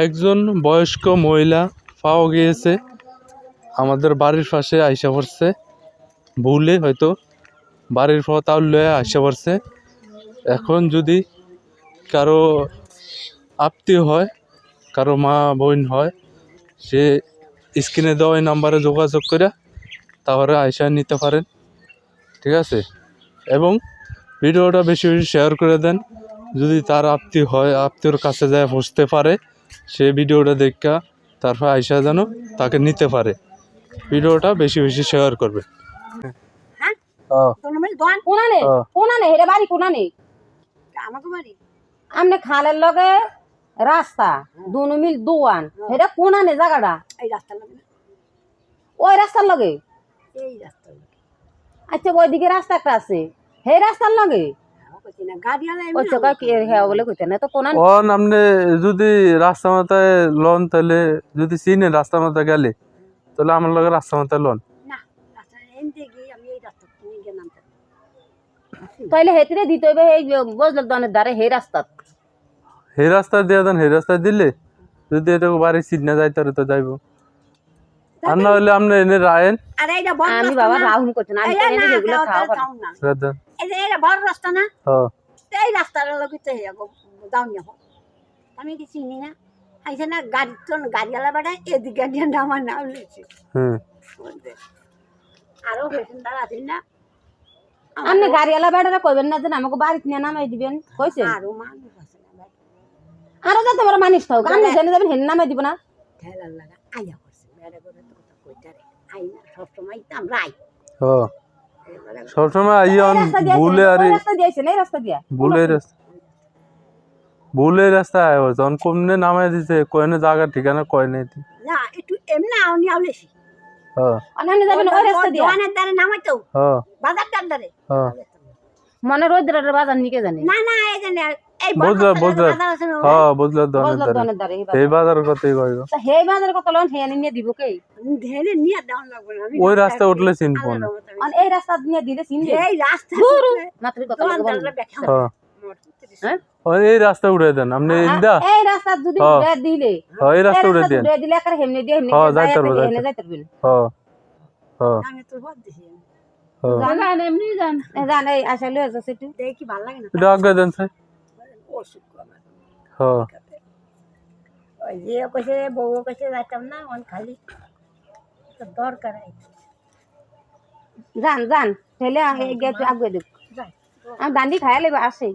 একজন বয়স্ক মহিলা পাওয়া গিয়েছে আমাদের বাড়ির পাশে আইসা পড়ছে, ভুলে হয়তো বাড়ির পথ লয়ে আইসা পড়ছে। এখন যদি কারো আত্মীয় হয়, কারো মা বোন হয়, সে স্ক্রিনে দেওয়া এই নাম্বারে যোগাযোগ করে তাহলে আইসা নিতে পারেন, ঠিক আছে। এবং ভিডিওটা বেশি বেশি শেয়ার করে দেন, যদি তার আত্মীয় হয়, আত্মীয়র কাছে যায় বসতে পারে, সে ভিডিওটা দেখা তারপর আইসা যেন তাকে নিতে পারে। ভিডিওটা বেশি বেশি শেয়ার করবে। আমনে খালের লগে রাস্তা দুনো মিল দুয়ান এটা কোনানে জায়গাটা ওই রাস্তার লগে আচ্ছা ওইদিকে রাস্তা একটা আছে সেই রাস্তার লগে যদি রাস্তা মাথায় লন তাহলে যদি চিনে রাস্তা মাথায় গেলে তাহলে আমার লগে রাস্তা মাথায় লন তাইলে হেতিরে দিতে হইবে এই বজলক দনের দ্বারে হে রাস্তা দিয়ে দেন, হে রাস্তা দিলে যদি এটা বাড়ি চিনে যায় তাহলে তো যাইবো। আর না হলে আপনি এনে রায়েন। আমি বাবা রাহুল করছি না, আমি এনে যেগুলো খাওয়া এই যে এটা বড় রাস্তা না, হ্যাঁ এই রাস্তার লগে তো দাও না আমি কি চিনি না আইছে না গাড়ি তো গাড়িওয়ালা বেটা এদিকে দিয়ে আমার নাম লিখছে। আরো পেশেন্টার আছেন না, আপনি গাড়িওয়ালা বেটারা কইবেন না যে আমাকে বাড়িতে নিয়ে নামাই দিবেন কইছে। আরো মানুষ আছে না, আরো যত বড় মানুষ থাক আপনি জেনে যাবেন হেন নামাই দিব না। ঠেলার লাগা আইয়া করছে বেড়া করে তো কথা কইতারে আই না সব সময় তো আমরা আই সব সময় আইয়া ভুলে আর রাস্তা দিয়েছেন এই রাস্তা দিয়া ভুলে রাস্তা আয় যখন কমনে নামাই দিছে কয়নে জায়গা ঠিকানা কয় নাই না একটু এমনি আউনি আউলেছি অনহানে যাবেন ওই রাস্তা দিয়া দোকানের দ্বারে নামাইতো বাজারটার দ্বারে মনে রোদ্রের বাজার নিকে জানি না না এই জানে এই বুঝলা দনের দ্বারে এই বাজারের কথাই কইব তা হে বাজারের কথা লন হে নিয়ে দিব কে ধেনে নিয়ে দাও লাগবে না ওই রাস্তা উঠলে চিনবো না আর এই রাস্তা নিয়ে দিলে চিনবে এই রাস্তা মাত্র কথা বলবো হ্যাঁ এই রাস্তা উড়ে দেন আপনি ইন্দা এই রাস্তা যদি উড়ে দিলে এই রাস্তা উড়ে দেন উড়ে দিলে আর হেমনে দিয়ে হেমনে যাইতে পারবেন আমি তো বল দিছি জান এমনি জান জান এই আসলে আছে একটু দেখি ভালো লাগে না এটা আগে দেন স্যার অসুখ ওই যে কইছে বউ কইছে যাইতাম না অন খালি তো দরকার আছে জান জান তাহলে আগে গেট আগে দেব আমি দান্ডি খাইলে আসে